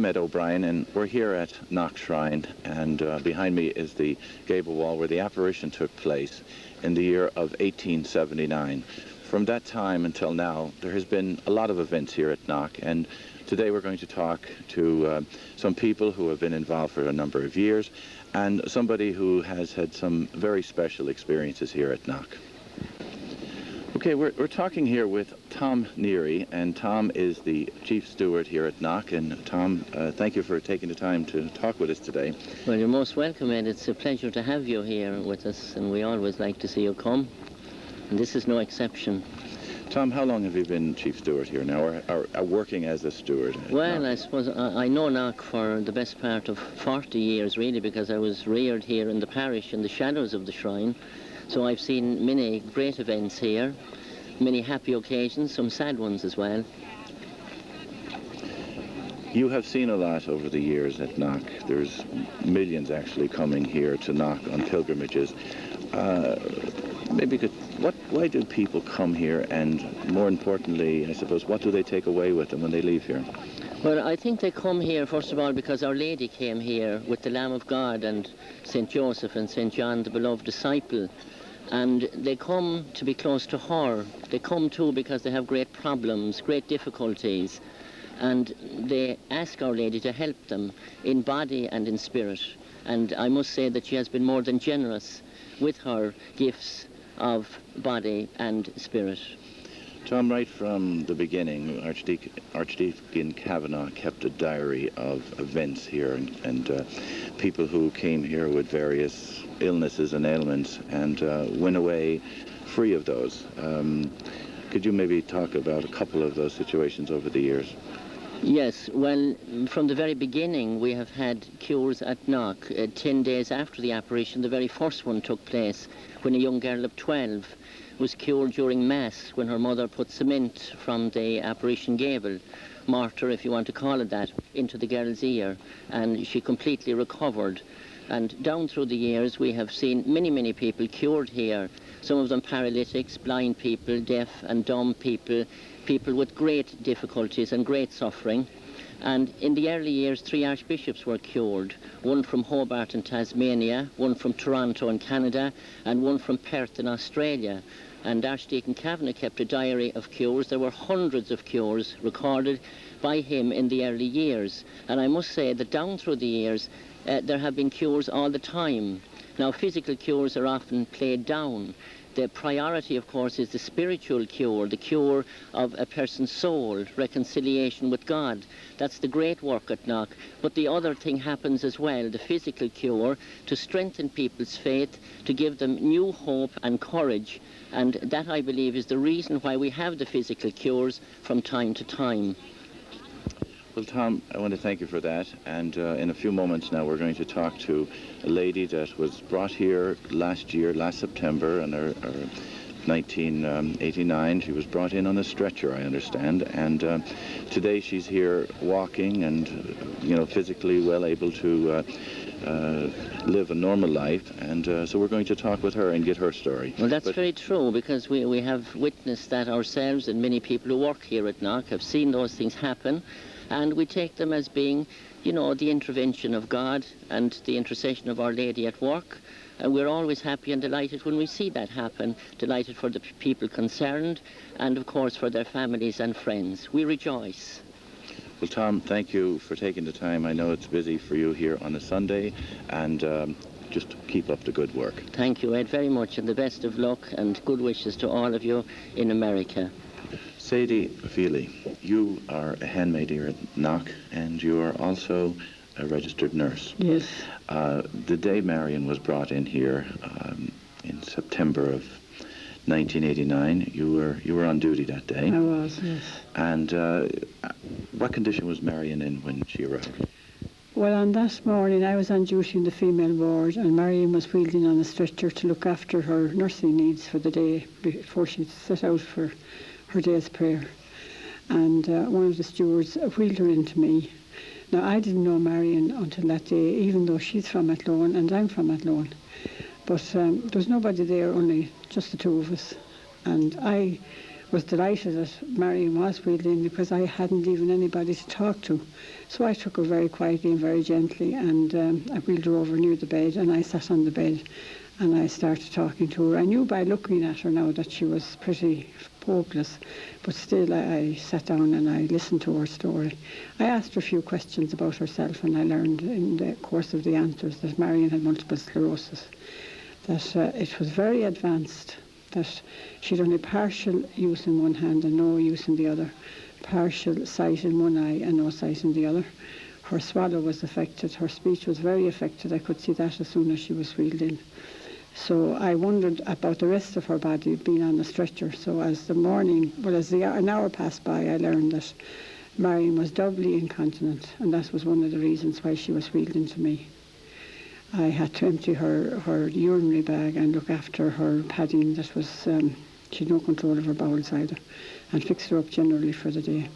Ed O'Brien, and we're here at Knock Shrine, and behind me is the gable wall where the apparition took place in the year of 1879. From that time until now, there has been a lot of events here at Knock, and today we're going to talk to some people who have been involved for a number of years, and somebody who has had some very special experiences here at Knock. Okay, we're talking here with Tom Neary, and Tom is the chief steward here at Knock. And Tom, thank you for taking the time to talk with us today. Well, you're most welcome, Ed. It's a pleasure to have you here with us, and we always like to see you come. And this is no exception. Tom, how long have you been chief steward here now, or working as a steward? Well, I suppose I know Knock for the best part of 40 years, really, because I was reared here in the parish in the shadows of the shrine. So I've seen many great events here, many happy occasions, some sad ones as well. You have seen a lot over the years at Knock. There's millions actually coming here to Knock on pilgrimages. Why do people come here, and more importantly, I suppose, what do they take away with them when they leave here? Well, I think they come here, first of all, because Our Lady came here with the Lamb of God and St. Joseph and St. John, the beloved disciple. And they come to be close to her. They come too because they have great problems, great difficulties. And they ask Our Lady to help them in body and in spirit. And I must say that she has been more than generous with her gifts of body and spirit. Tom, right from the beginning, Archdeacon Kavanagh kept a diary of events here, and people who came here with various illnesses and ailments and went away free of those. Could you maybe talk about a couple of those situations over the years? Yes, well, from the very beginning we have had cures at Knock. 10 days after the apparition, the very first one took place when a young girl of 12 was cured during Mass when her mother put cement from the apparition gable, mortar if you want to call it that, into the girl's ear, and she completely recovered. And down through the years we have seen many, many people cured here, some of them paralytics, blind people, deaf and dumb people, people with great difficulties and great suffering. And in the early years, 3 archbishops were cured, one from Hobart in Tasmania, one from Toronto in Canada, and one from Perth in Australia. And Archdeacon Kavanagh kept a diary of cures. There were hundreds of cures recorded by him in the early years. And I must say that down through the years, there have been cures all the time. Now, physical cures are often played down. The priority, of course, is the spiritual cure, the cure of a person's soul, reconciliation with God. That's the great work at Knock. But the other thing happens as well, the physical cure, to strengthen people's faith, to give them new hope and courage. And that, I believe, is the reason why we have the physical cures from time to time. Well, Tom, I want to thank you for that, and in a few moments now we're going to talk to a lady that was brought here last September, in her 1989. She was brought in on a stretcher, I understand, and today she's here walking and, physically well able to live a normal life, and so we're going to talk with her and get her story. Well, that's very true, because we have witnessed that ourselves, and many people who work here at Knock have seen those things happen. And we take them as being, the intervention of God and the intercession of Our Lady at work. And we're always happy and delighted when we see that happen, delighted for the people concerned, and of course for their families and friends. We rejoice. Well, Tom, thank you for taking the time. I know it's busy for you here on a Sunday, and just keep up the good work. Thank you, Ed, very much, and the best of luck and good wishes to all of you in America. Sadie Feely, you are a handmaid here at Knock, and you are also a registered nurse. Yes. The day Marion was brought in here in September of 1989, you were on duty that day. I was, yes. And what condition was Marion in when she arrived? Well, on that morning I was on duty in the female ward, and Marion was wheeled in on a stretcher to look after her nursing needs for the day before she set out for her day's prayer. And one of the stewards wheeled her into me. Now, I didn't know Marion until that day, even though she's from Athlone and I'm from Athlone. But there was nobody there, only just the two of us. And I was delighted that Marion was wheeled in because I hadn't even anybody to talk to. So I took her very quietly and very gently, and I wheeled her over near the bed, and I sat on the bed and I started talking to her. I knew by looking at her now that she was pretty hopeless, but still I sat down and I listened to her story. I asked her a few questions about herself, and I learned in the course of the answers that Marion had multiple sclerosis, that it was very advanced, that she'd only partial use in one hand and no use in the other, partial sight in one eye and no sight in the other. Her swallow was affected, her speech was very affected. I could see that as soon as she was wheeled in. So I wondered about the rest of her body being on the stretcher. So as an hour passed by, I learned that Marion was doubly incontinent, and that was one of the reasons why she was wheeled into me. I had to empty her urinary bag and look after her padding. That was, she had no control of her bowels either, and fix her up generally for the day.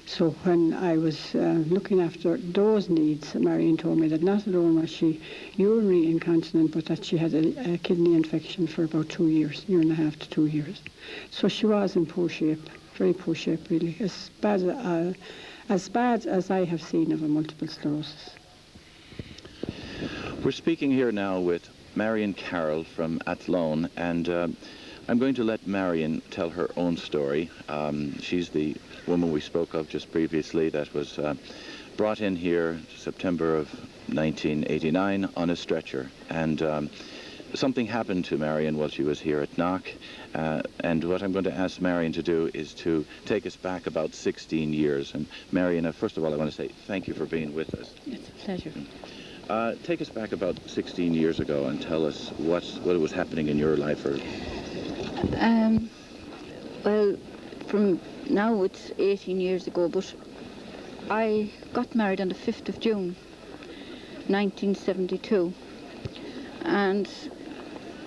So when I was looking after those needs, Marion told me that not alone was she urinary incontinent, but that she had a kidney infection for about 2 years, year and a half to 2 years. So she was in poor shape, very poor shape really, as bad as I have seen of a multiple sclerosis. We're speaking here now with Marion Carroll from Athlone, and I'm going to let Marion tell her own story. She's the woman we spoke of just previously that was brought in here September of 1989 on a stretcher. And something happened to Marion while she was here at Knock. And what I'm going to ask Marion to do is to take us back about 16 years. And Marion, first of all, I want to say thank you for being with us. It's a pleasure. Take us back about 16 years ago and tell us what was happening in your life. Well, from now it's 18 years ago, but I got married on the 5th of June, 1972. And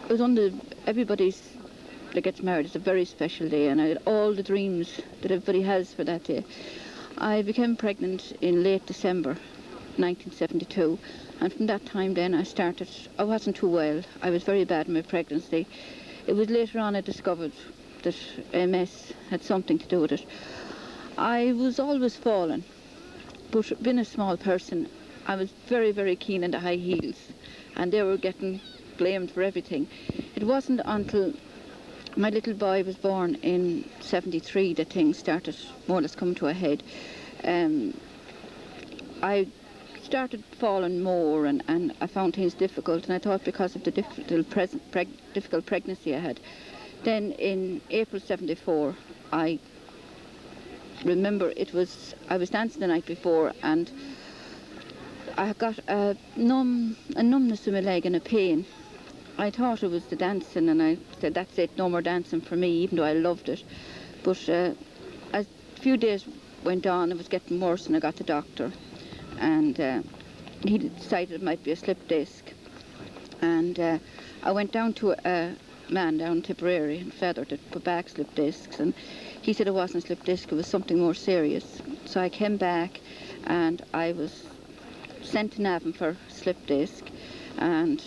it was everybody's that gets married. It's a very special day, and I had all the dreams that everybody has for that day. I became pregnant in late December 1972, and from that time then I wasn't too well. I was very bad in my pregnancy. It was later on I discovered that MS had something to do with it. I was always falling, but being a small person, I was very, very keen on the high heels, and they were getting blamed for everything. It wasn't until my little boy was born in 73 that things started more or less coming to a head. I started falling more, and I found things difficult, and I thought because of the difficult pregnancy I had. Then in April 74, I remember I was dancing the night before, and I got a numbness in my leg and a pain. I thought it was the dancing, and I said, that's it, no more dancing for me, even though I loved it. But as a few days went on, it was getting worse, and I got the doctor, and he decided it might be a slip disc. And I went down to a man down in Tipperary in Feather that put back slip discs, and he said it wasn't a slip disc, it was something more serious. So I came back, and I was sent to Navan for slip disc, and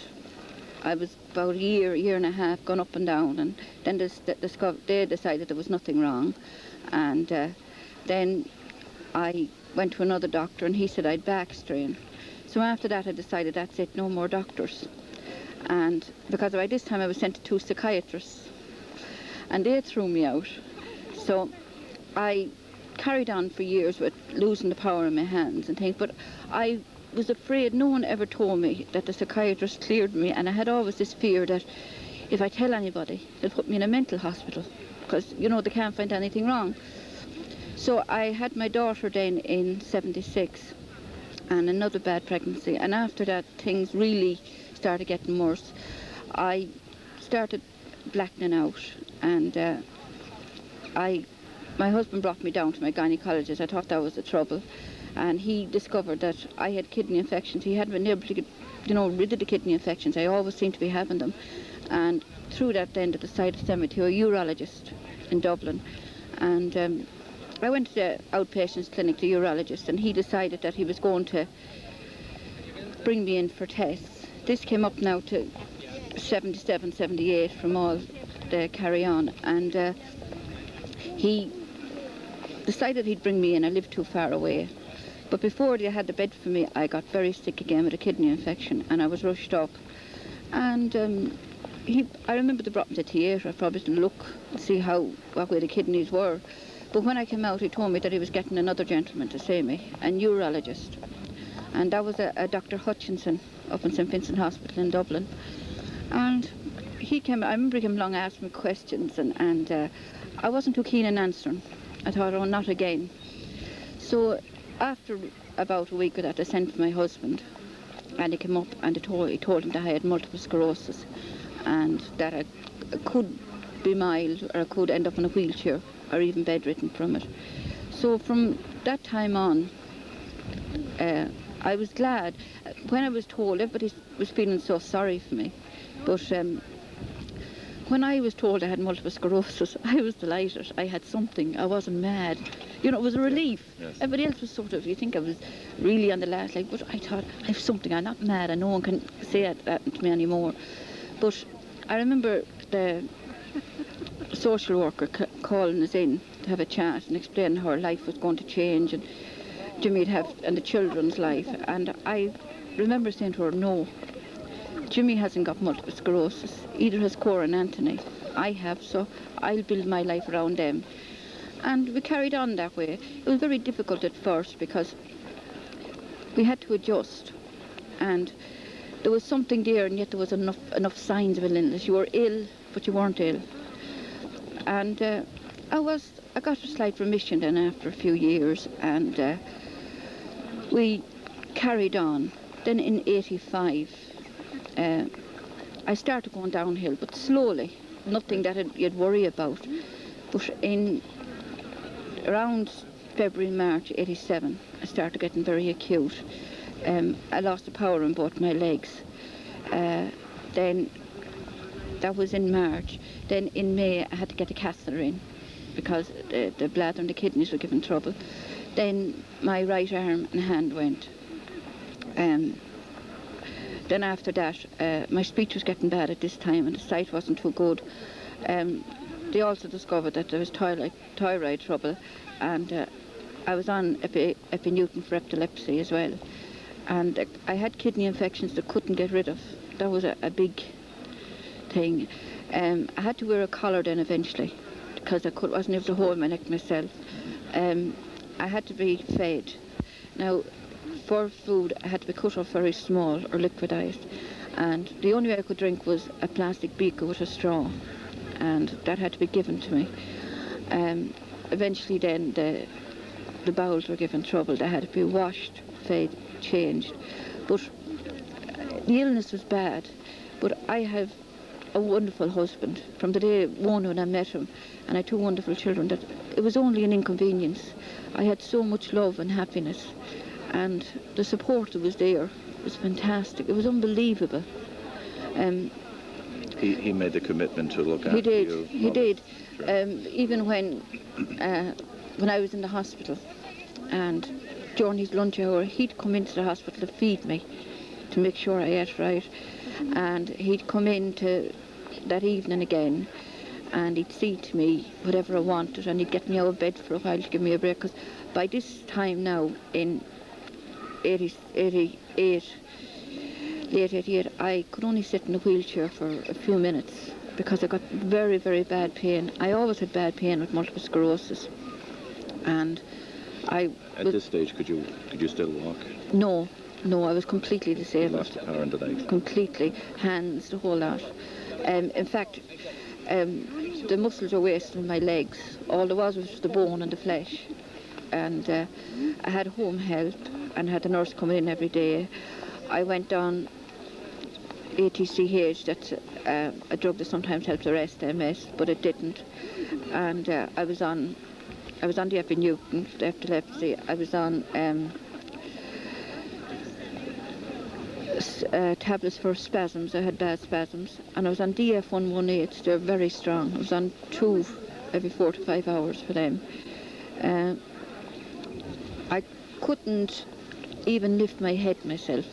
I was about a year and a half gone up and down, and then they decided there was nothing wrong. And then I went to another doctor, and he said I'd back strain. So after that I decided that's it, no more doctors. And because by this time I was sent to 2 psychiatrists, and they threw me out. So I carried on for years with losing the power in my hands and things, but I was afraid. No one ever told me that the psychiatrist cleared me, and I had always this fear that if I tell anybody, they'll put me in a mental hospital, because, they can't find anything wrong. So I had my daughter then in 76, and another bad pregnancy, and after that things really started getting worse. I started blackening out, and my husband brought me down to my gynecologist. I thought that was the trouble, and he discovered that I had kidney infections. He hadn't been able to get, rid of the kidney infections. I always seemed to be having them, and through that then they decided to send me to a urologist in Dublin, and I went to the outpatients clinic, the urologist, and he decided that he was going to bring me in for tests. This came up now to 77, 78 from all the carry-on, and he decided he'd bring me in. I lived too far away. But before they had the bed for me, I got very sick again with a kidney infection, and I was rushed up. And I remember they brought me to the theatre, probably to look and see what way the kidneys were. But when I came out, he told me that he was getting another gentleman to see me, a neurologist. And that was a Dr. Hutchinson up in St. Vincent Hospital in Dublin. And he came, I remember him long asking me questions, and I wasn't too keen in answering. I thought, oh, not again. So after about a week of that, I sent for my husband, and he came up and he told him that I had multiple sclerosis, and that I could be mild, or I could end up in a wheelchair, or even bedridden from it. So from that time on, I was glad. When I was told, everybody was feeling so sorry for me, but when I was told I had multiple sclerosis, I was delighted. I had something. I wasn't mad. You know, it was a relief. Yes. Everybody else was sort of, you think I was really on the last leg, but I thought, I have something. I'm not mad, and no one can say that to me anymore. But I remember the social worker calling us in to have a chat and explain how her life was going to change, and Jimmy'd have, and the children's life. And I remember saying to her, no, Jimmy hasn't got multiple sclerosis. Either has Cora and Anthony. I have, so I'll build my life around them. And we carried on that way. It was very difficult at first because we had to adjust. And there was something there, and yet there was enough signs of illness. You were ill, but you weren't ill. And I got a slight remission then after a few years, and we carried on. Then in '85, I started going downhill, but slowly, nothing that you'd worry about. But in around February, March '87, I started getting very acute. I lost the power in both my legs. Then that was in March. Then in May, I had to get a catheter in because the bladder and the kidneys were giving trouble. Then my right arm and hand went. Then after that, my speech was getting bad at this time, and the sight wasn't too good. They also discovered that there was thyroid trouble, and I was on epineutin for epilepsy as well. And I had kidney infections that couldn't get rid of. That was a big thing. I had to wear a collar then eventually because I wasn't able to hold my neck myself. I had to be fed. Now, for food, I had to be cut off very small or liquidized. And the only way I could drink was a plastic beaker with a straw. And that had to be given to me. Eventually then, the bowels were given trouble. They had to be washed, fed, changed. But the illness was bad. But I have a wonderful husband. From the day one when I met him, and I had two wonderful children, that it was only an inconvenience. I had so much love and happiness, and the support that was there was fantastic. It was unbelievable. He made the commitment to look after you. He did. Even when I was in the hospital, and during his lunch hour, he'd come into the hospital to feed me, to make sure I ate right. And he'd come in that evening again, and he'd see to me whatever I wanted, and he'd get me out of bed for a while to give me a break. Because by this time now, in late 88, I could only sit in a wheelchair for a few minutes because I got very, very bad pain. I always had bad pain with multiple sclerosis, and at this stage, could you still walk? No, I was completely disabled. You lost the power in the legs. Completely, hands, the whole lot. In fact, the muscles were wasted in my legs. All there was the bone and the flesh. And I had home help and had the nurse coming in every day. I went on ATCH, that's a drug that sometimes helps arrest MS, but it didn't. And I was on the epineutin, the epilepsy. I was on tablets for spasms. I had bad spasms, and I was on DF118. They're very strong. I was on 2 every 4 to 5 hours for them. I couldn't even lift my head myself.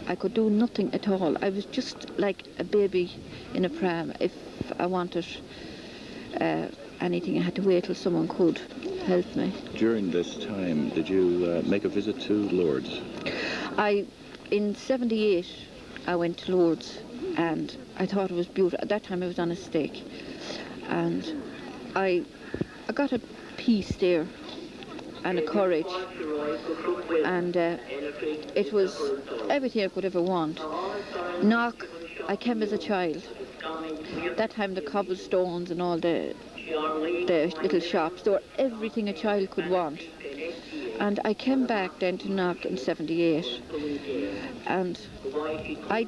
I could do nothing at all. I was just like a baby in a pram. If I wanted a anything. I had to wait till someone could help me. During this time, did you make a visit to Lourdes? In 78, I went to Lourdes, and I thought it was beautiful. At that time, I was on a stake, and I got a peace there and a courage, and it was everything I could ever want. Knock, I came as a child. That time the cobblestones and all the little shops, they were everything a child could want. And I came back then to Knock in 78, and I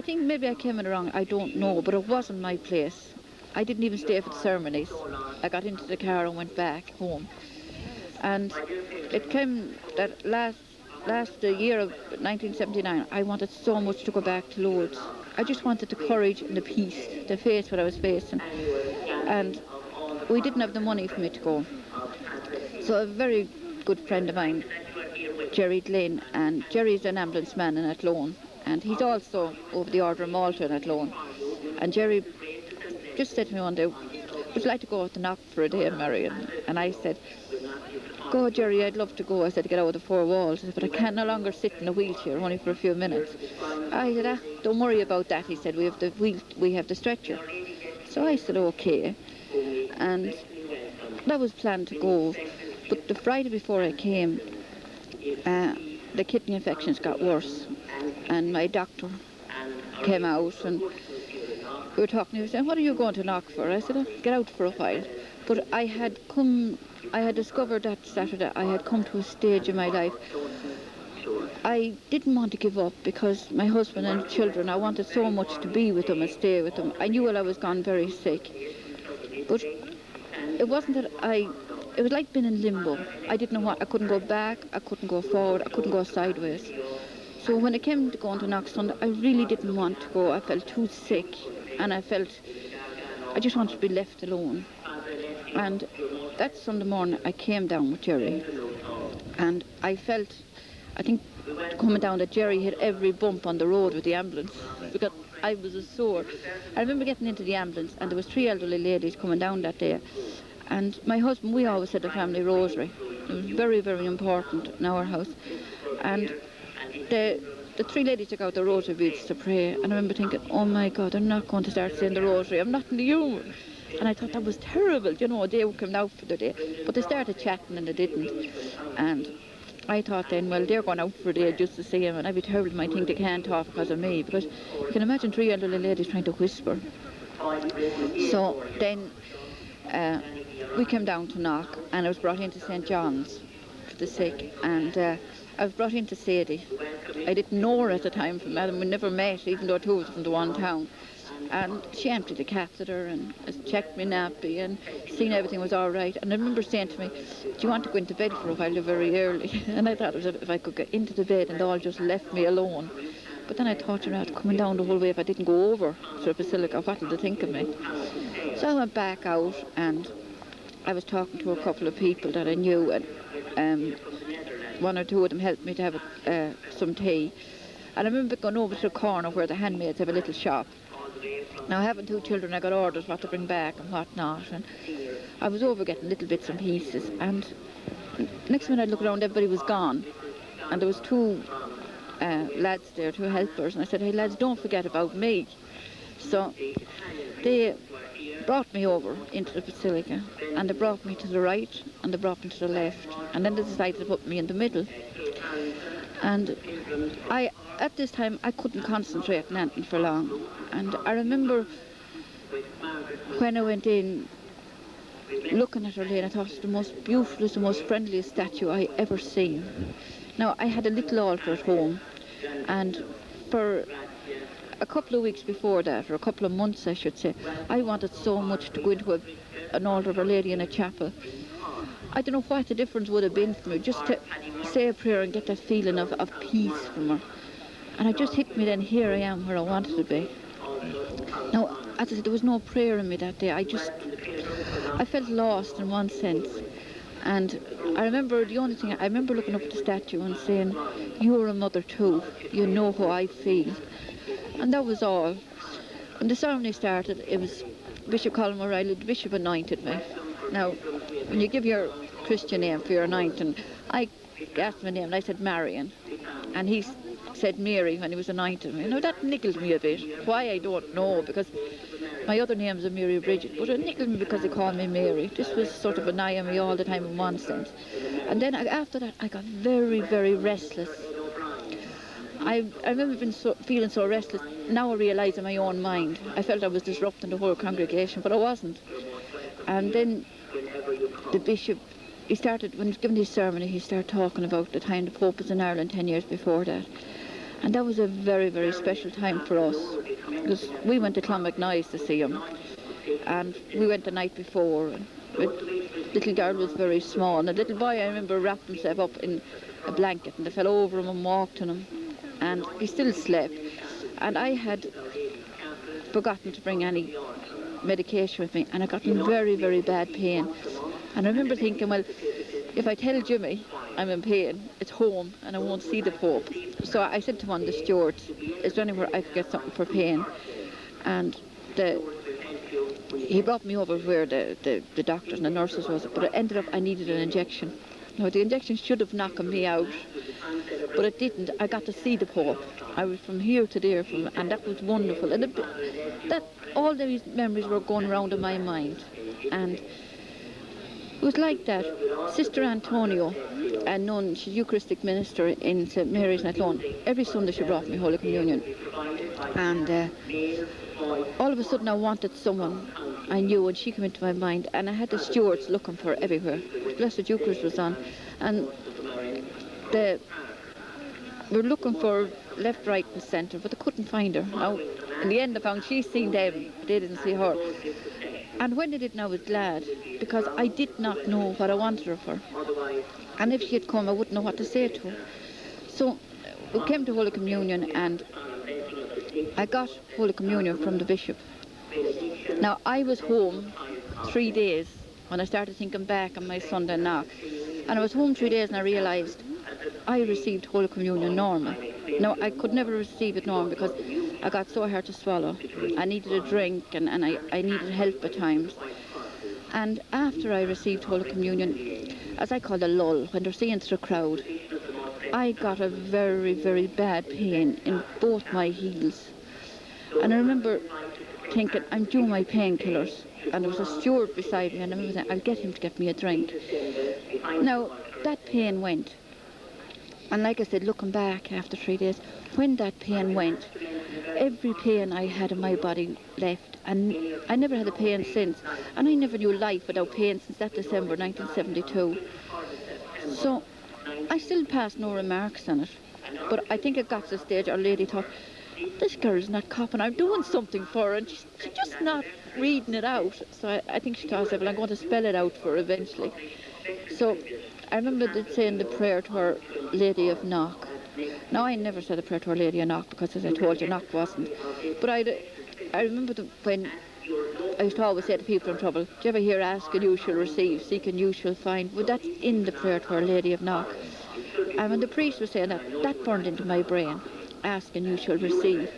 think maybe I came in wrong, I don't know, but it wasn't my place. I didn't even stay for the ceremonies. I got into the car and went back home. And it came that the year of 1979, I wanted so much to go back to Lourdes. I just wanted the courage and the peace to face what I was facing. And we didn't have the money for me to go. So a very good friend of mine, Jerry Glynn, and Jerry's an ambulance man in Athlone, and he's also over the Order of Malta in Athlone. And Jerry just said to me one day, would you like to go out to Knock for a day, Marion? And I said, go, Jerry, I'd love to go. I said, to get out of the four walls. I said, but I can no longer sit in a wheelchair, only for a few minutes. I said, don't worry about that. He said, we have the stretcher. So I said, okay. And that was planned to go. But the Friday before I came, the kidney infections got worse. And my doctor came out, and we were talking. He was saying, what are you going to Knock for? I said, get out for a while. But I had discovered that Saturday I had come to a stage in my life. I didn't want to give up, because my husband and children, I wanted so much to be with them and stay with them. I knew while I was gone very sick. But it wasn't that it was like being in limbo. I didn't know what, I couldn't go back, I couldn't go forward, I couldn't go sideways. So when it came to going to Knock Sunday, I really didn't want to go. I felt too sick, and I just wanted to be left alone. And that Sunday morning I came down with Jerry, and I think coming down that Jerry hit every bump on the road with the ambulance, because I was sore. I remember getting into the ambulance, and there was 3 elderly ladies coming down that day, and my husband, we always said the family rosary. It was very, very important in our house. And the 3 ladies took out the rosary beads to pray, and I remember thinking, oh my God, they're not going to start saying the rosary, I'm not in the humour. And I thought that was terrible, they were coming out for the day. But they started chatting and they didn't. And I thought then, well, they're going out for a day just the same, and I'd be terrible if I think they can't talk because of me, because you can imagine 3 elderly ladies trying to whisper. So then we came down to Knock, and I was brought into St. John's for the sick, and I was brought into Sadie. I didn't know her at the time from Adam, we never met, even though 2 of us from the one town. And she emptied the catheter and checked me nappy and seen everything was all right. And I remember saying to me, do you want to go into bed for a while? You're very early. And I thought it was if I could get into the bed and they all just left me alone. But then I thought, coming down the whole way, if I didn't go over to the Basilica, what would they think of me? So I went back out, and I was talking to a couple of people that I knew, and 1 or 2 of them helped me to have some tea. And I remember going over to the corner where the handmaids have a little shop. Now, having 2 children, I got orders what to bring back and what not, and I was over getting little bits and pieces, and next minute I looked around, everybody was gone, and there was 2 lads there, 2 helpers, and I said, hey lads, don't forget about me. So they brought me over into the Basilica, and they brought me to the right, and they brought me to the left, and then they decided to put me in the middle. And at this time, I couldn't concentrate on anything for long. And I remember when I went in, looking at her lane, I thought it was the most beautiful, the most friendliest statue I ever seen. Now, I had a little altar at home, and for a couple of weeks before that, or a couple of months I should say, I wanted so much to go into an altar of Our Lady in a chapel. I don't know what the difference would have been for me, just to say a prayer and get that feeling of peace from her. And it just hit me then, here I am where I wanted to be. Now, as I said, there was no prayer in me that day. I felt lost in one sense. And I remember looking up at the statue and saying, you're a mother too, you know how I feel. And that was all. When the ceremony started, it was Bishop Colin O'Reilly, the bishop anointed me. Now, when you give your Christian name for your anointing, I asked my name and I said Marion. And he said Mary when he was anointing me. Now, that nickled me a bit. Why, I don't know, because my other name's a Mary Bridget, but it nickled me because they called me Mary. This was sort of annoying me all the time in one sense. And then after that, I got very, very restless. I remember feeling so restless. Now I realise in my own mind, I felt I was disrupting the whole congregation, but I wasn't. And then the bishop, he started, when he was giving his sermon, he started talking about the time the Pope was in Ireland 10 years before that. And that was a very, very special time for us, because we went to Clonmacnoise to see him. And we went the night before, and little girl was very small, and the little boy, I remember, wrapped himself up in a blanket, and they fell over him and walked on him, and he still slept. And I had forgotten to bring any medication with me, and I got in very, very bad pain. And I remember thinking, well, if I tell Jimmy I'm in pain, it's home and I won't see the Pope. So I said to one of the stewards, is there anywhere I could get something for pain? And he brought me over where the doctors and the nurses was, but it ended up I needed an injection. Now, the injection should have knocked me out, but it didn't. I got to see the Pope. I was from here to there, and that was wonderful. And that all these memories were going around in my mind. And it was like that. Sister Antonio, a nun, she's Eucharistic minister in St. Mary's in Athlone. Every Sunday she brought me Holy Communion. And all of a sudden I wanted someone I knew, and she came into my mind, and I had the stewards looking for her everywhere. Blessed Eucharist was on, and we're looking for left, right and centre, but they couldn't find her. Now, in the end I found she's seen them, but they didn't see her. And when they didn't, I was glad, because I did not know what I wanted her for. And if she had come, I wouldn't know what to say to her. So we came to Holy Communion, and I got Holy Communion from the bishop. Now, I was home 3 days when I started thinking back on my Sunday knock. And I was home 3 days and I realised I received Holy Communion normal. Now, I could never receive it normal because I got so hard to swallow. I needed a drink and I needed help at times. And after I received Holy Communion, as I call the lull, when they're seeing through the crowd, I got a very, very bad pain in both my heels. And I remember thinking, I'm due my painkillers. And there was a steward beside me, and I remember saying, I'll get him to get me a drink. Now, that pain went. And like I said, looking back after 3 days, when that pain went, every pain I had in my body left. And I never had a pain since. And I never knew life without pain since that December 1972. So I still passed no remarks on it. But I think it got to the stage Our Lady thought, this girl's not copping, I'm doing something for her, and she's just not reading it out. So I think she thought, well, I'm going to spell it out for her eventually. So I remember saying the prayer to Our Lady of Knock. Now, I never said a prayer to Our Lady of Knock because, as I told you, Knock wasn't. But I remember when I used to always say to people in trouble, do you ever hear ask and you shall receive, seek and you shall find? Well, that's in the prayer to Our Lady of Knock. And when the priest was saying that burned into my brain. Ask and you shall receive,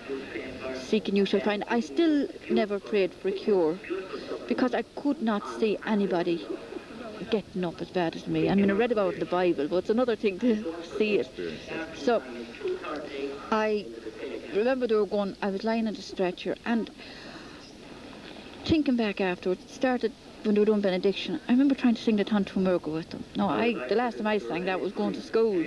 seek and you shall find. I still never prayed for a cure because I could not see anybody getting up as bad as me. I mean, I read about it in the Bible, but it's another thing to see it. So I remember I was lying on the stretcher, and thinking back afterwards, it started when they were doing benediction. I remember trying to sing the Tantum Ergo with them. No, the last time I sang that was going to school.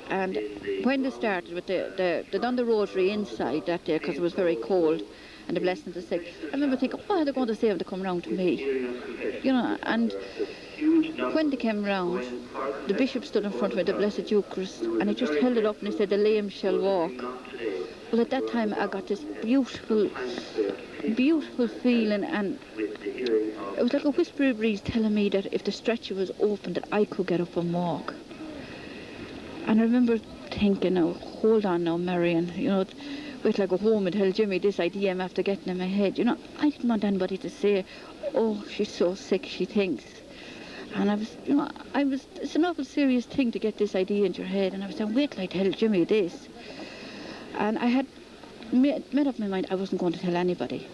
And when they started with they done the rosary inside that day because it was very cold, and the blessing to sick, I remember thinking, what are they going to say when they come round to me? You know, and when they came round, the bishop stood in front of me, the Blessed Eucharist, and he just held it up and he said, the lame shall walk. Well, at that time I got this beautiful, beautiful feeling, and it was like a whispery breeze telling me that if the stretcher was open, that I could get up and walk. And I remember thinking, now, hold on now, Marion, you know, wait till I go home and tell Jimmy this idea I'm after getting in my head. You know, I didn't want anybody to say, oh, she's so sick, she thinks. And it's an awful serious thing to get this idea into your head. And I was saying, wait till I tell Jimmy this. And I had made up my mind I wasn't going to tell anybody.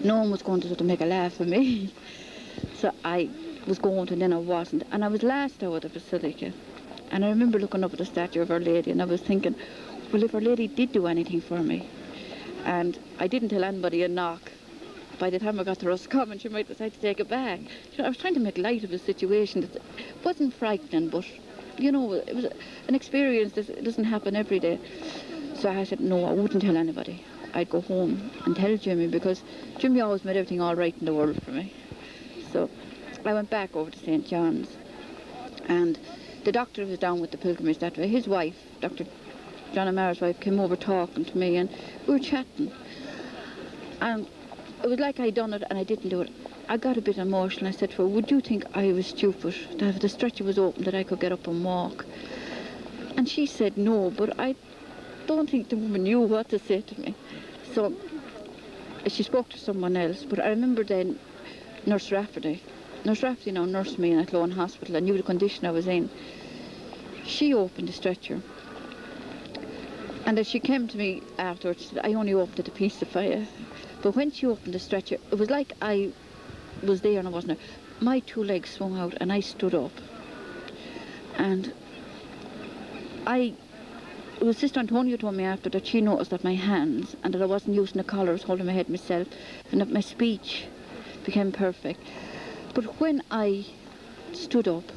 no one was going to sort of make a laugh of me. So I was going to, and then I wasn't. And I was last out of the Basilica. And I remember looking up at the statue of Our Lady, and I was thinking, well, if Our Lady did do anything for me, and I didn't tell anybody a knock, by the time I got to Roscommon, she might decide to take it back. I was trying to make light of a situation that wasn't frightening, but, it was an experience that doesn't happen every day. So I said, no, I wouldn't tell anybody. I'd go home and tell Jimmy, because Jimmy always made everything all right in the world for me. So I went back over to St. John's, and the doctor was down with the pilgrimage that way. His wife, Dr. John O'Mara's wife, came over talking to me, and we were chatting. And it was like I'd done it and I didn't do it. I got a bit emotional. I said to her, would you think I was stupid, that if the stretcher was open that I could get up and walk? And she said no, but I don't think the woman knew what to say to me. So she spoke to someone else, but I remember then Nurse Rafferty now nursed me in Athlone Hospital. I knew the condition I was in. She opened the stretcher, and as she came to me afterwards, she said, I only opened it a piece of fire. But when she opened the stretcher, it was like I was there and I wasn't there. My two legs swung out and I stood up. And it was Sister Antonia told me after that she noticed that my hands, and that I wasn't using the collar, I was holding my head myself, and that my speech became perfect. But when I stood up,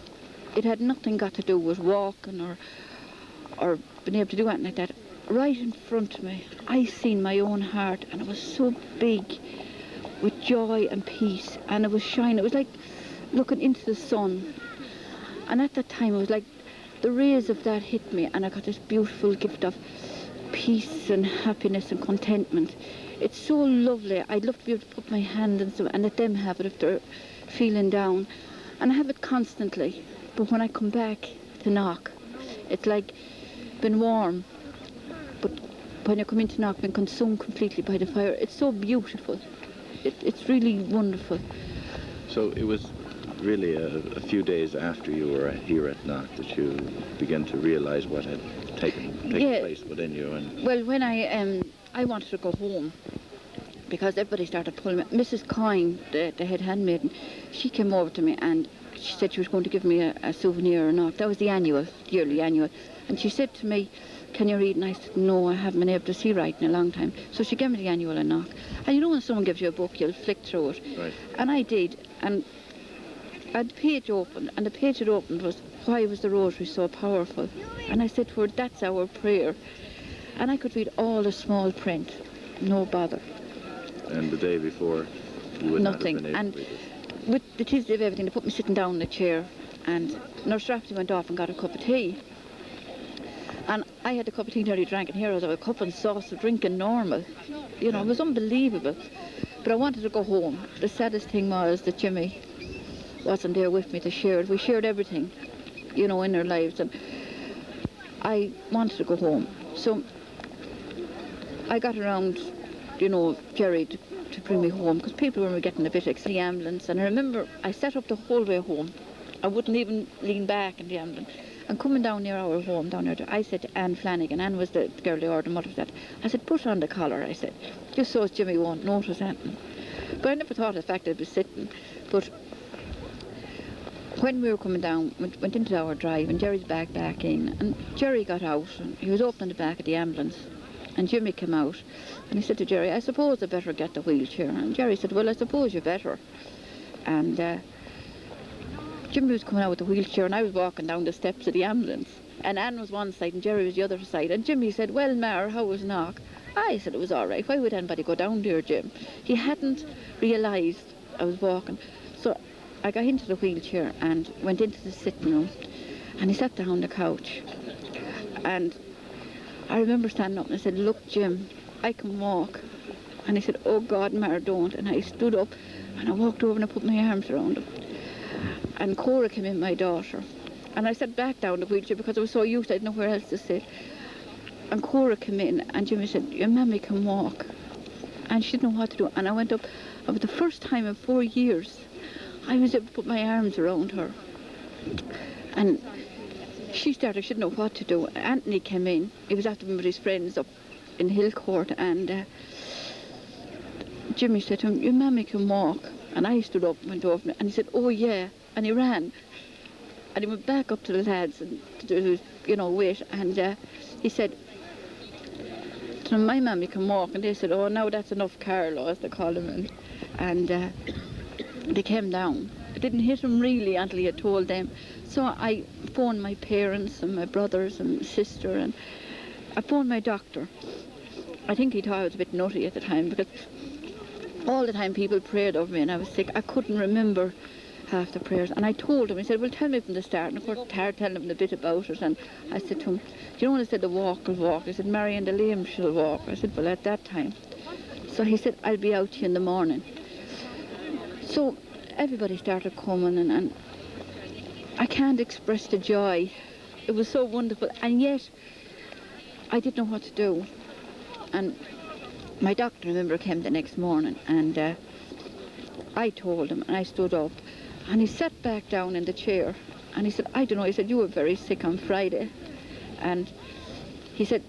it had nothing got to do with walking or being able to do anything like that. Right in front of me, I seen my own heart, and it was so big with joy and peace, and it was shining. It was like looking into the sun. And at that time, it was like the rays of that hit me, and I got this beautiful gift of peace and happiness and contentment. It's so lovely. I'd love to be able to put my hand in some and let them have it if they're feeling down. And I have it constantly. But when I come back to Knock, it's like been warm. But when you come into Knock, been consumed completely by the fire. It's so beautiful. It's really wonderful. So it was really a few days after you were here at Knock that you began to realise what had taken place within you. And well, when I wanted to go home, because everybody started pulling me. Mrs. Coyne, the head handmaiden, she came over to me and she said she was going to give me a souvenir or not. That was the yearly annual. And she said to me, can you read? And I said, no, I haven't been able to see right in a long time. So she gave me the annual and Knock. And you know when someone gives you a book, you'll flick through it. Right. And I did. And I had the page open, and the page it opened was, why was the rosary so powerful? And I said to her, that's our prayer. And I could read all the small print, no bother. And the day before, you would Nothing. not have been able And to read it. with the Tuesday of everything, they put me sitting down in a chair, and Nurse Rafferty went off and got a cup of tea. And I had a cup of tea nearly drank, and here I was with a cup and sauce of drinking normal. You know, it was unbelievable. But I wanted to go home. The saddest thing was that Jimmy wasn't there with me to share it. We shared everything, you know, in our lives, and I wanted to go home. So I got around, you know, Jerry to bring me home, because people were getting a bit excited in the ambulance. And I remember I sat up the whole way home. I wouldn't even lean back in the ambulance. And coming down near our home, down there, I said to Anne Flanagan, Anne was the girl they ordered, mother said, I said, put on the collar, I said, just so as Jimmy won't notice anything. But I never thought of the fact that I'd be sitting. But when we were coming down, went into our drive, and Jerry's back in, and Jerry got out, and he was opening the back of the ambulance, and Jimmy came out, and he said to Jerry, I suppose I better get the wheelchair. And Jerry said, well, I suppose you better. And Jimmy was coming out with the wheelchair, and I was walking down the steps of the ambulance, and Anne was one side and Jerry was the other side, and Jimmy said, well, Mar, how was Knock? I said it was all right. Why would anybody go down there, Jim? He hadn't realised I was walking. So I got into the wheelchair and went into the sitting room, and he sat down on the couch, and I remember standing up and I said, look, Jim, I can walk. And he said, oh God, Mar, don't. And I stood up and I walked over and I put my arms around him. And Cora came in, my daughter, and I sat back down the wheelchair because I was so used I didn't know where else to sit. And Cora came in, and Jimmy said, your mammy can walk. And she didn't know what to do. And I went up, and for the first time in 4 years, I was able to put my arms around her. And she didn't know what to do. Anthony came in, he was after me with his friends up in Hillcourt, and Jimmy said to him, your mammy can walk. And I stood up and went over and he said, oh yeah, and he ran. And he went back up to the lads and to, wait, and he said, so my mammy can walk, and they said, oh, now that's enough, Carlo, as they called him, and they came down. I didn't hit him really until he had told them. So I phoned my parents and my brothers and my sister, and I phoned my doctor. I think he thought I was a bit nutty at the time, because all the time people prayed over me and I was sick. I couldn't remember half the prayers, and I told him, he said, well, tell me from the start. And of course, started telling him a bit about it, and I said to him, do you know when I said the walk will walk? I said, Marion, the lame shall walk. I said, well, at that time. So he said, I'll be out to you in the morning. So everybody started coming, and I can't express the joy. It was so wonderful, and yet I didn't know what to do. And my doctor, I remember, came the next morning, and I told him, and I stood up, and he sat back down in the chair, and he said, I don't know, he said, you were very sick on Friday. And he said,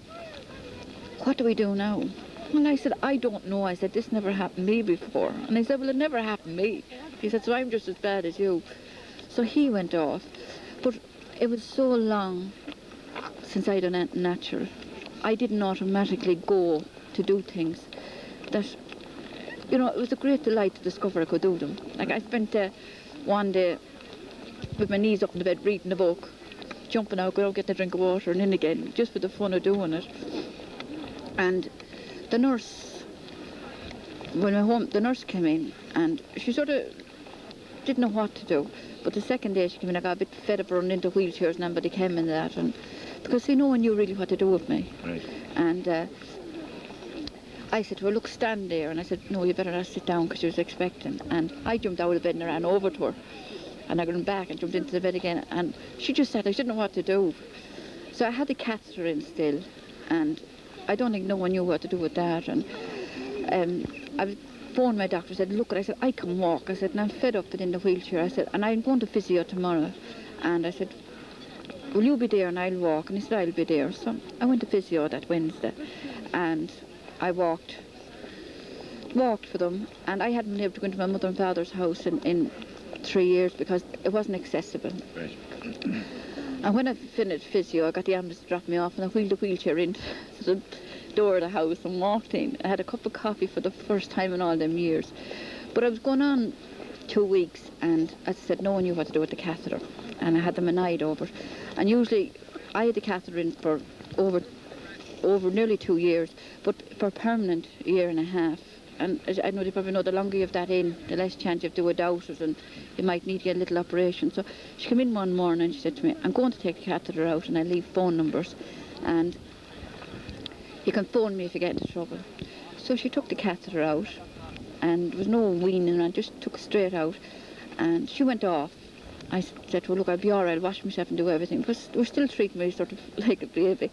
what do we do now? And I said, I don't know. I said, this never happened to me before. And he said, well, it never happened to me. He said, so I'm just as bad as you. So he went off. But it was so long since I done anything natural. I didn't automatically go to do things that, it was a great delight to discover I could do them. Like I spent one day with my knees up in the bed reading a book, jumping out, going out, getting a drink of water and in again, just for the fun of doing it. And the nurse, the nurse came in, and she sort of didn't know what to do. But the second day she came in, I got a bit fed up running into wheelchairs, and nobody came in that, and because no one knew really what to do with me. Right. And I said to her, look, stand there. And I said, no, you better not sit down, because she was expecting. And I jumped out of bed and I ran over to her. And I got back and jumped into the bed again. And she just sat there. She didn't know what to do. So I had the catheter in still. And I don't think no one knew what to do with that. And I phoned my doctor, said, look, I said, I can walk. I said, and I'm fed up with in the wheelchair. I said, and I'm going to physio tomorrow. And I said, will you be there and I'll walk? And he said, I'll be there. So I went to physio that Wednesday. And I walked for them, and I hadn't been able to go into my mother and father's house in 3 years because it wasn't accessible. Right. And when I finished physio, I got the ambulance to drop me off, and I wheeled the wheelchair into the door of the house and walked in. I had a cup of coffee for the first time in all them years. But I was going on 2 weeks, and as I said, no one knew what to do with the catheter, and I had them annoyed over it. And usually I had the catheter in for over nearly 2 years, but for permanent, 1.5 years. And I know they probably know the longer you have that in, the less chance you have to do without it, and you might need to get a little operation. So she came in one morning and she said to me, I'm going to take the catheter out, and I leave phone numbers, and you can phone me if you get into trouble. So she took the catheter out, and there was no weaning, and just took it straight out, and she went off. I said to her, look, I'll be all right, I'll wash myself and do everything, because they were still treating me sort of like a baby.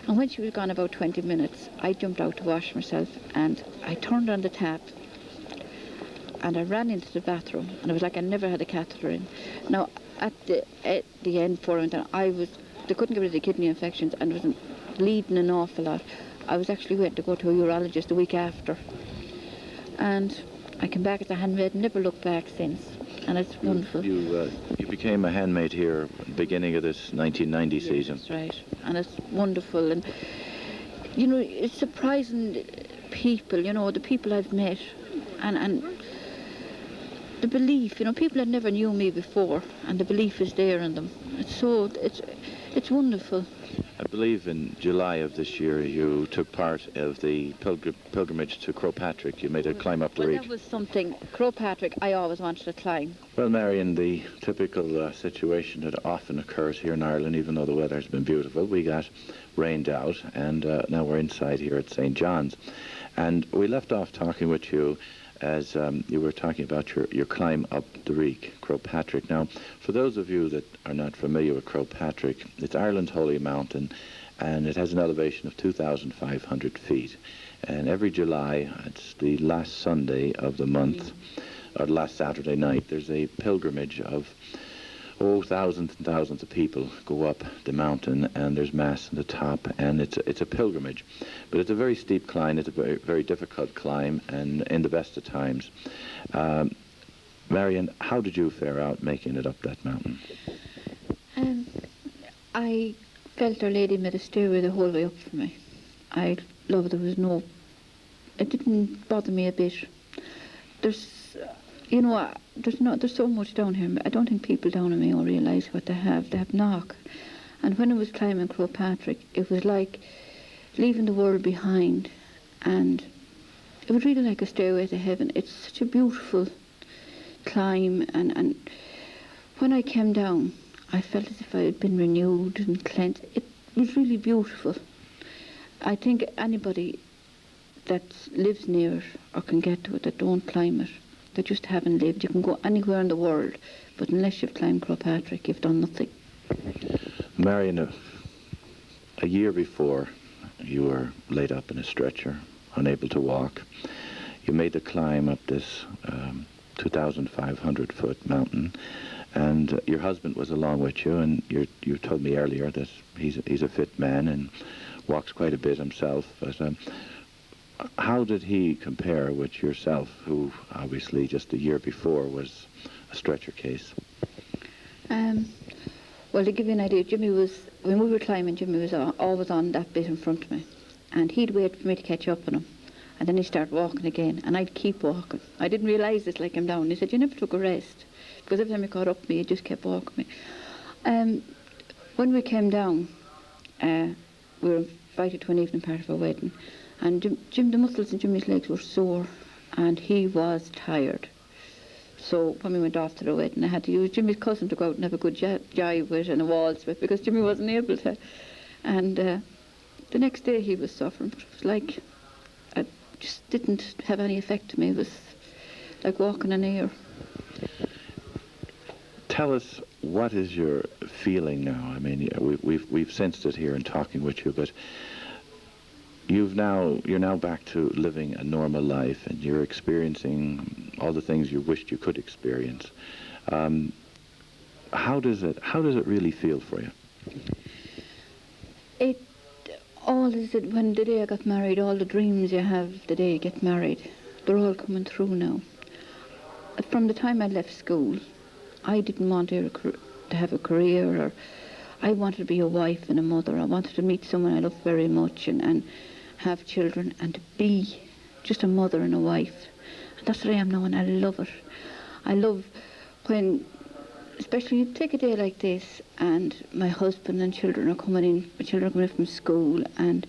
And when she was gone about 20 minutes, I jumped out to wash myself, and I turned on the tap, and I ran into the bathroom, and it was like I never had a catheter in. Now, at the end for it, they couldn't get rid of the kidney infections, and it was bleeding an awful lot. I was actually waiting to go to a urologist the week after. And I came back as a handmaid, never looked back since. And it's wonderful. You became a handmaid here at the beginning of this 1990 season. That's right. And it's wonderful. And, it's surprising people, the people I've met. And the belief, people that never knew me before. And the belief is there in them. It's wonderful. I believe in July of this year you took part of the pilgrimage to Croagh Patrick. You made a climb up the reach. That was something. Croagh Patrick, I always wanted to climb. Well, Marion, the typical situation that often occurs here in Ireland, even though the weather's been beautiful, we got rained out, and now we're inside here at St. John's. And we left off talking with you as you were talking about your climb up the Reek, Croagh Patrick. Now, for those of you that are not familiar with Croagh Patrick, it's Ireland's holy mountain, and it has an elevation of 2,500 feet. And every July, it's the last Sunday of the month, or last Saturday night, there's a pilgrimage of thousands and thousands of people go up the mountain, and there's mass on the top, and it's a pilgrimage. But it's a very steep climb, it's a very, very difficult climb, and in the best of times. Marion, how did you fare out making it up that mountain? I felt Our Lady made a stairway the whole way up for me. I love it didn't bother me a bit. There's so much down here. I don't think people down in Mayo realise what they have. They have knock. And when I was climbing Croagh Patrick, it was like leaving the world behind, and it was really like a stairway to heaven. It's such a beautiful climb, and when I came down, I felt as if I had been renewed and cleansed. It was really beautiful. I think anybody that lives near it or can get to it that don't climb it, they just haven't lived. You can go anywhere in the world, but unless you've climbed Croagh Patrick, you've done nothing. Marion, a year before, you were laid up in a stretcher, unable to walk. You made the climb up this 2,500-foot mountain, and your husband was along with you, and you told me earlier that he's a fit man and walks quite a bit himself. But how did he compare with yourself, who obviously just a year before was a stretcher case? Well, to give you an idea, when we were climbing, Jimmy was always on that bit in front of me, and he'd wait for me to catch up on him, and then he'd start walking again, and I'd keep walking. I didn't realise this like him down. He said, "You never took a rest," because every time he caught up with me, he just kept walking me. When we came down, we were invited to an evening part of our wedding, and the muscles in Jimmy's legs were sore, and he was tired. So when we went off to the wedding, I had to use Jimmy's cousin to go out and have a good jive with and a waltz with, because Jimmy wasn't able to. And the next day he was suffering, but it was like, it just didn't have any effect to me. It was like walking on air. Tell us, what is your feeling now? I mean, we've sensed it here in talking with you, but you're now back to living a normal life, and you're experiencing all the things you wished you could experience. How does it really feel for you? When the day I got married, all the dreams you have the day you get married, they're all coming through now. From the time I left school, I didn't want to have a career, or I wanted to be a wife and a mother. I wanted to meet someone I loved very much and have children, and to be just a mother and a wife. And that's what I am now, and I love it. I love when, especially you take a day like this, and my husband and children are coming in, my children are coming in from school, and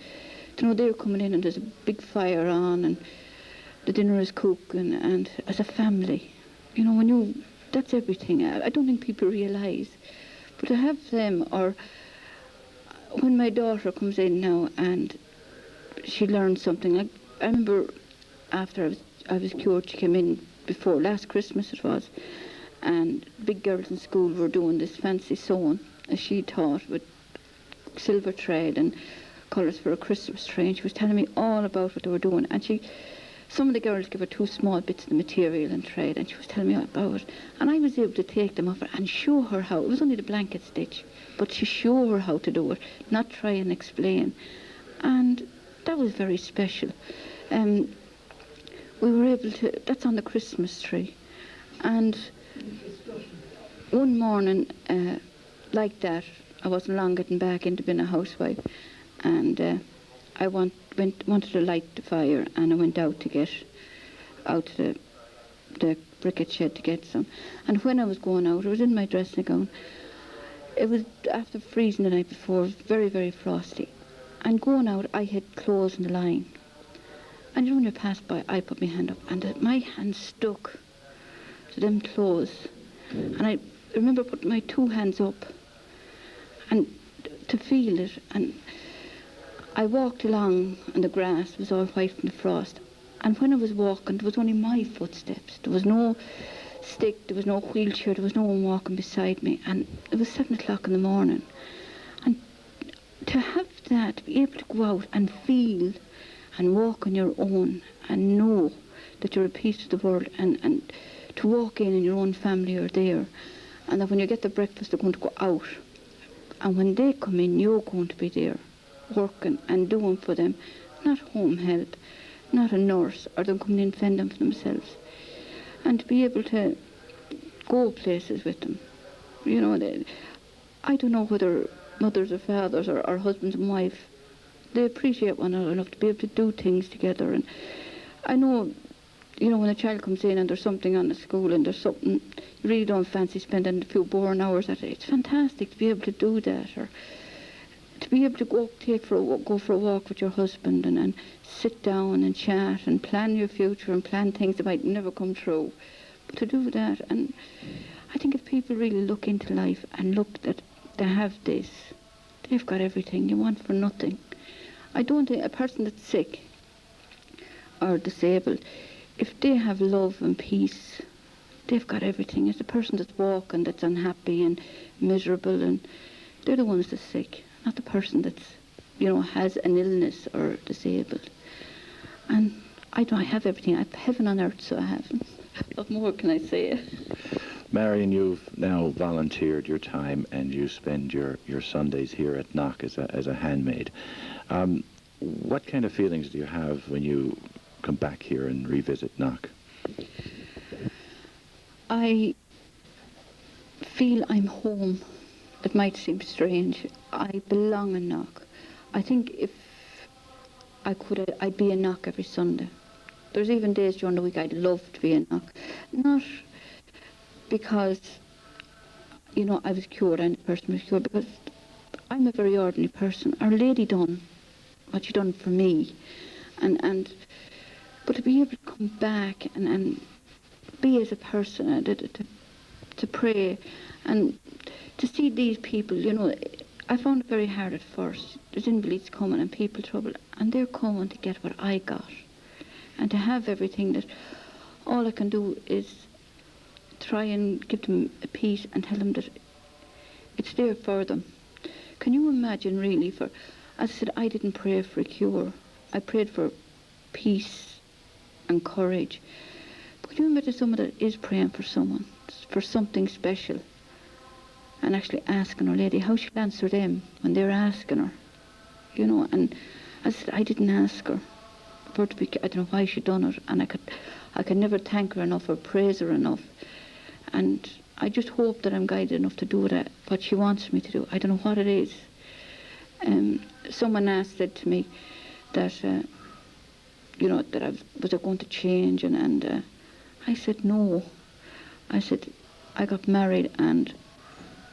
they're coming in, and there's a big fire on, and the dinner is cooking, and as a family, that's everything. I don't think people realise, but to have them, or when my daughter comes in now and she learned something. Like, I remember after I was cured, she came in before last Christmas it was, and big girls in school were doing this fancy sewing, as she taught, with silver thread and colours for a Christmas tree, and she was telling me all about what they were doing. And some of the girls gave her 2 small bits of the material and thread, and she was telling me about it, and I was able to take them off her and show her how. It was only the blanket stitch, but she showed her how to do it, not try and explain. And that was very special. We were able to, that's on the Christmas tree. And one morning, like that, I wasn't long getting back into being a housewife, and I wanted to light the fire, and I went out to get out to the briquette shed to get some. And when I was going out, I was in my dressing gown. It was after freezing the night before, very, very frosty. And going out, I had clothes in the line. And when you passed by, I put my hand up, and my hand stuck to them clothes. And I remember putting my 2 hands up and to feel it. And I walked along, and the grass was all white from the frost. And when I was walking, there was only my footsteps. There was no stick, there was no wheelchair, there was no one walking beside me. And it was 7 o'clock in the morning. And to have that, to be able to go out and feel and walk on your own and know that you're a piece of the world, and to walk in and your own family are there, and that when you get the breakfast, they're going to go out. And when they come in, you're going to be there, working and doing for them, not home help, not a nurse, or them coming in fending for themselves. And to be able to go places with them. You know, I don't know whether mothers or fathers or husbands and wives, they appreciate one another enough to be able to do things together. And I know, you know, when a child comes in and there's something on at school and there's something you really don't fancy spending a few boring hours at it, it's fantastic to be able to do that, or to be able to go for a walk with your husband and sit down and chat and plan your future and plan things that might never come true. But to do that, and I think if people really look into life and look that they have this, they've got everything. You want for nothing. I don't think a person that's sick or disabled, if they have love and peace, they've got everything. It's the person that's walking that's unhappy and miserable, and they're the ones that's sick, not the person that's, you know, has an illness or disabled. And I have everything. I have heaven on earth, so I have. What more can I say? Marion, you've now volunteered your time and you spend your Sundays here at Knock as a handmaid. What kind of feelings do you have when you come back here and revisit Knock? I feel I'm home. It might seem strange. I belong in Knock. I think if I could, I'd be in Knock every Sunday. There's even days during the week I'd love to be in Knock. Not because, you know, I was cured, any person was cured, because I'm a very ordinary person. Our Lady done what she done for me. But to be able to come back and be as a person, and to pray, and to see these people, you know, I found it very hard at first. There's invalids coming and people trouble, and they're coming to get what I got. And to have everything that all I can do is try and give them a peace and tell them that it's there for them. Can you imagine really, as I said, I didn't pray for a cure. I prayed for peace and courage. But can you imagine someone that is praying for someone, for something special, and actually asking Our Lady how she'll answer them when they're asking her, you know? And as I said, I didn't ask her for it to be, I don't know why she done it, and I could never thank her enough or praise her enough. And I just hope that I'm guided enough to do what she wants me to do. I don't know what it is. Someone said to me that, you know, that was I going to change, and I said no. I said I got married and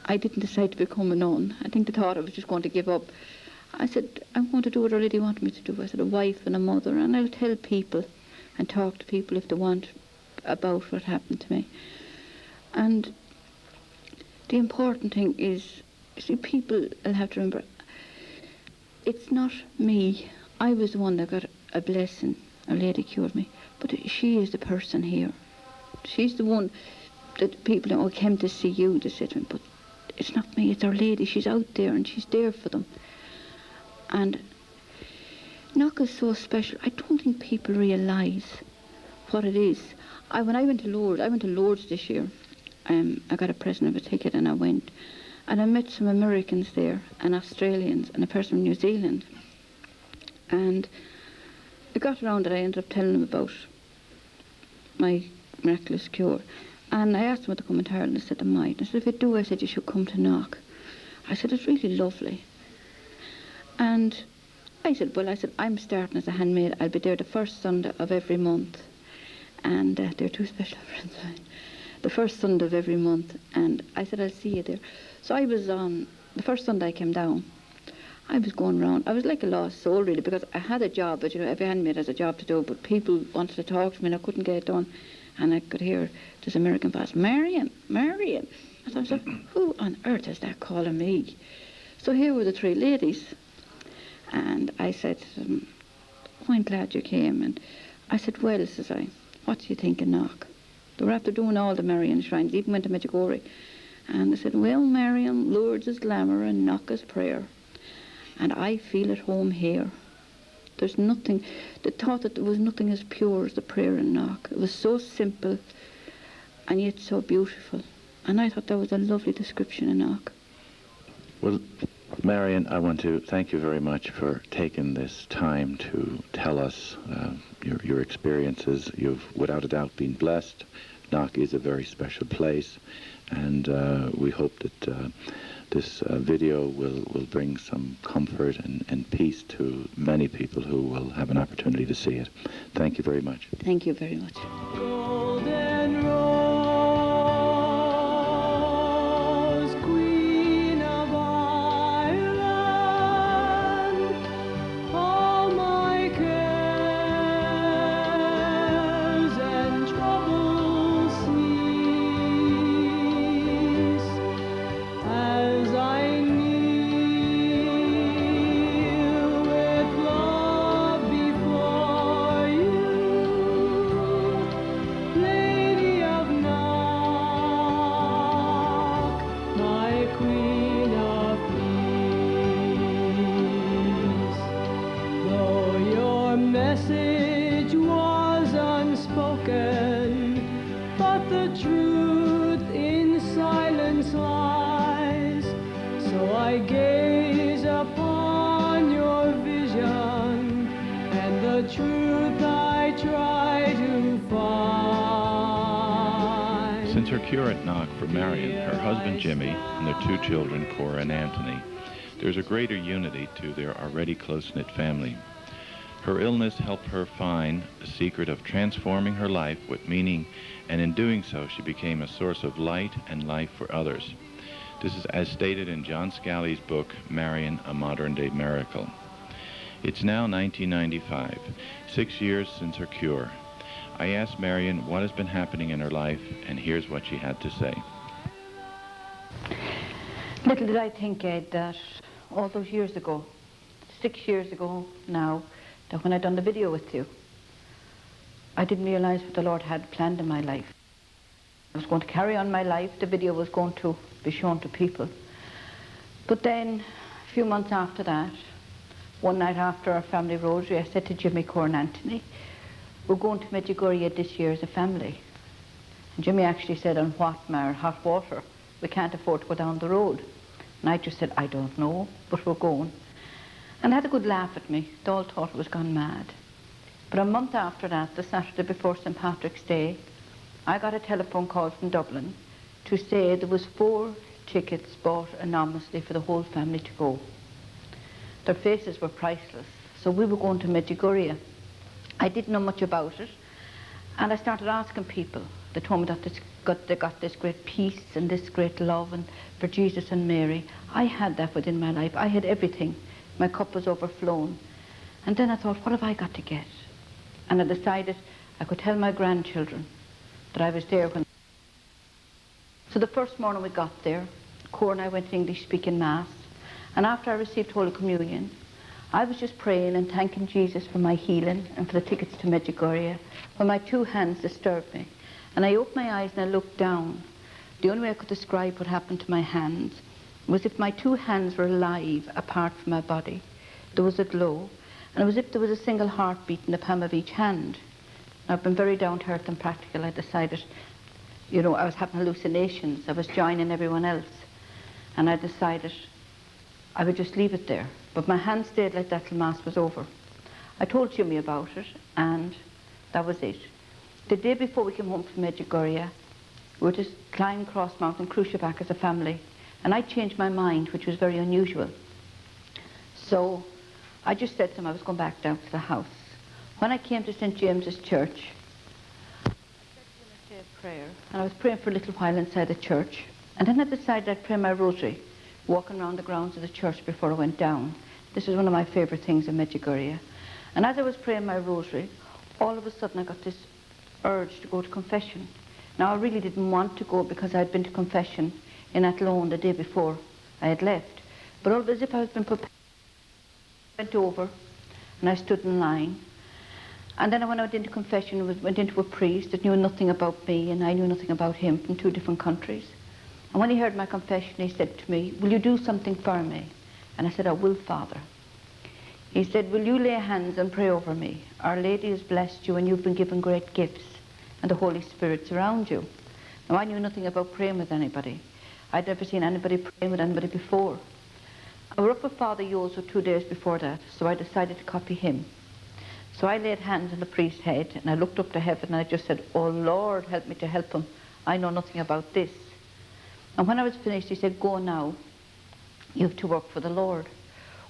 I didn't decide to become a nun. I think they thought I was just going to give up. I said, I'm going to do what Our Lady wanted me to do. I said, a wife and a mother, and I'll tell people and talk to people if they want about what happened to me. And the important thing is, see, people will have to remember, it's not me. I was the one that got a blessing. Our Lady cured me. But she is the person here. She's the one that people know, came to see you, they said to me, but it's not me, it's Our Lady. She's out there and she's there for them. And Knock is so special. I don't think people realise what it is. When I went to Lourdes this year. I got a present of a ticket and I went. And I met some Americans there and Australians and a person from New Zealand. And it got around that I ended up telling them about my miraculous cure. And I asked them what to come to Ireland. They said they might. I said, if you do, I said, you should come to Knock. I said, it's really lovely. And I said, well, I'm starting as a handmaid. I'll be there the first Sunday of every month. And they're two special friends of mine. The first Sunday of every month. And I said, I'll see you there. So I was on, the first Sunday I came down, I was going around. I was like a lost soul, really, because I had a job, but, you know, every handmaid has a job to do, but people wanted to talk to me and I couldn't get it done. And I could hear this American voice, Marion. And so I was like, who on earth is that calling me? So here were the three ladies. And I said to them, oh, I'm glad you came. And I said, well, says I, what do you think of Knock? They were after doing all the Marion shrines, even went to Medjugorje. And I said, well, Marion, Lourdes is glamour and Knock is prayer. And I feel at home here. There's nothing, the thought that there was nothing as pure as the prayer in Knock. It was so simple and yet so beautiful. And I thought that was a lovely description in Knock. Well, Marion, I want to thank you very much for taking this time to tell us your experiences. You've, without a doubt, been blessed. Knock is a very special place, and we hope that this video will bring some comfort and peace to many people who will have an opportunity to see it. Thank you very much. Thank you very much. Golden Rose, Queen of Ireland, all my cares and troubles cease as I kneel with love before you. Lady of Knock, my Queen of Peace, though your message was unspoken, but the truth in silence lies, so I gaze upon your vision, and the truth I try to find. Since her cure at Knock for Marion, her husband Jimmy, and their two children, Cora and Anthony, there's a greater unity to their already close-knit family. Her illness helped her find the secret of transforming her life with meaning, and in doing so, she became a source of light and life for others. This is as stated in John Scally's book, Marion, A Modern-Day Miracle. It's now 1995, 6 years since her cure. I asked Marion what has been happening in her life, and here's what she had to say. Little did I think, Ed, that all those years ago, 6 years ago now, that when I'd done the video with you, I didn't realize what the Lord had planned in my life. I was going to carry on my life, the video was going to be shown to people. But then, a few months after that, one night after our family rosary, I said to Jimmy, Cora and Anthony, we're going to Medjugorje this year as a family. And Jimmy actually said, on what, Mar? Hot water? We can't afford to go down the road. And I just said, I don't know, but we're going. And they had a good laugh at me. They all thought I was gone mad. But a month after that, the Saturday before St. Patrick's Day, I got a telephone call from Dublin to say there was 4 tickets bought anonymously for the whole family to go. Their faces were priceless. So we were going to Medjugorje. I didn't know much about it, and I started asking people. They told me that they got this great peace and this great love and for Jesus and Mary. I had that within my life. I had everything. My cup was overflowing. And then I thought, what have I got to get? And I decided I could tell my grandchildren that I was there when. So the first morning we got there, Cora and I went to English speaking Mass, and after I received Holy Communion, I was just praying and thanking Jesus for my healing and for the tickets to Medjugorje when my 2 hands disturbed me. And I opened my eyes and I looked down. The only way I could describe what happened to my hands was if my 2 hands were alive apart from my body. There was a glow, and it was as if there was a single heartbeat in the palm of each hand. I've been very down to earth and practical. I decided, you know, I was having hallucinations. I was joining everyone else. And I decided I would just leave it there. But my hand stayed like that till Mass was over. I told Jimmy about it, and that was it. The day before we came home from Medjugorje, we were to climb Cross Mountain, Cruciaback as a family, and I changed my mind, which was very unusual. So I just said to him I was going back down to the house. When I came to St. James's Church, I said a prayer, and I was praying for a little while inside the church, and then I decided I'd pray my rosary, walking around the grounds of the church before I went down. This is one of my favourite things in Medjugorje. And as I was praying my rosary, all of a sudden I got this urge to go to confession. Now I really didn't want to go because I'd been to confession in Athlone the day before I had left. But all as if I had been prepared, I went over and I stood in line. And then when I went into confession, I went into a priest that knew nothing about me and I knew nothing about him, from 2 different countries. And when he heard my confession, he said to me, will you do something for me? And I said, I will, Father. He said, will you lay hands and pray over me? Our Lady has blessed you and you've been given great gifts and the Holy Spirit's around you. Now, I knew nothing about praying with anybody. I'd never seen anybody praying with anybody before. I was up with Father Yoso 2 days before that, so I decided to copy him. So I laid hands on the priest's head, and I looked up to heaven, and I just said, "Oh Lord, help me to help him. I know nothing about this." And when I was finished, he said, "Go now. You have to work for the Lord."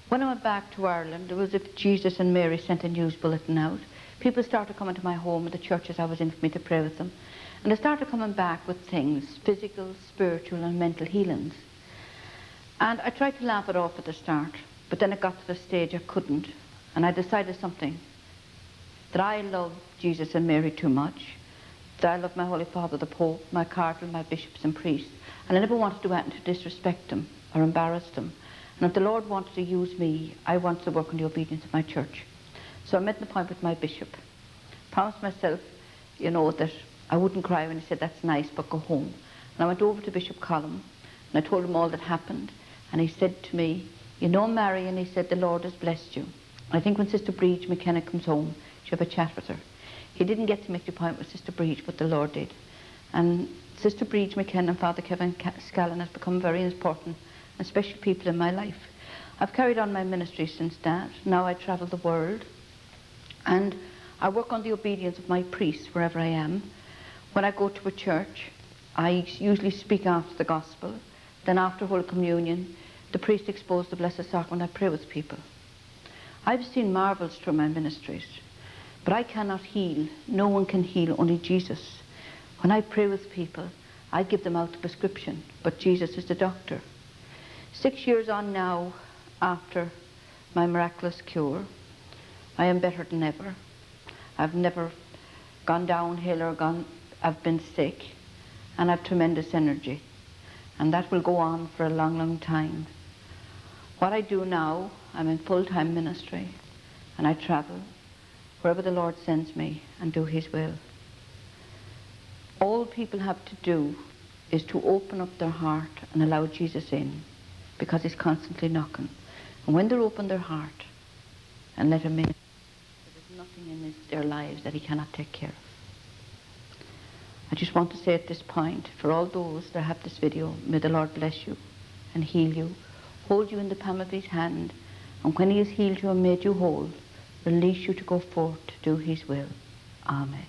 When I went back to Ireland, it was as if Jesus and Mary sent a news bulletin out. People started coming to my home and the churches I was in for me to pray with them. And they started coming back with things, physical, spiritual and mental healings. And I tried to laugh it off at the start, but then it got to the stage I couldn't. And I decided something, that I love Jesus and Mary too much, that I love my Holy Father, the Pope, my Cardinal, my bishops and priests, and I never wanted to do anything to disrespect them or embarrass them. And if the Lord wanted to use me, I wanted to work in the obedience of my church. So I made an appointment with my bishop. Promised myself, that I wouldn't cry when he said, "That's nice, but go home." And I went over to Bishop Collum, and I told him all that happened. And he said to me, "Marion," he said, "the Lord has blessed you. I think when Sister Breach McKenna comes home, she'll have a chat with her." He didn't get to make the appointment with Sister Breach, but the Lord did. And Sister Breach McKenna and Father Kevin Scallon has become very important and special people in my life. I've carried on my ministry since that. Now I travel the world, and I work on the obedience of my priests wherever I am. When I go to a church, I usually speak after the gospel. Then after Holy Communion, the priest exposes the Blessed Sacrament, I pray with people. I've seen marvels through my ministries, but I cannot heal. No one can heal, only Jesus. When I pray with people, I give them out the prescription, but Jesus is the doctor. 6 years on now, after my miraculous cure, I am better than ever. I've never gone downhill or I've been sick, and I've tremendous energy. And that will go on for a long, long time. What I do now, I'm in full-time ministry, and I travel wherever the Lord sends me and do His will. All people have to do is to open up their heart and allow Jesus in, because He's constantly knocking. And when they open their heart and let Him in, there's nothing in their lives that He cannot take care of. I just want to say at this point, for all those that have this video, may the Lord bless you and heal you, hold you in the palm of His hand, and when He has healed you and made you whole, release you to go forth to do His will. Amen.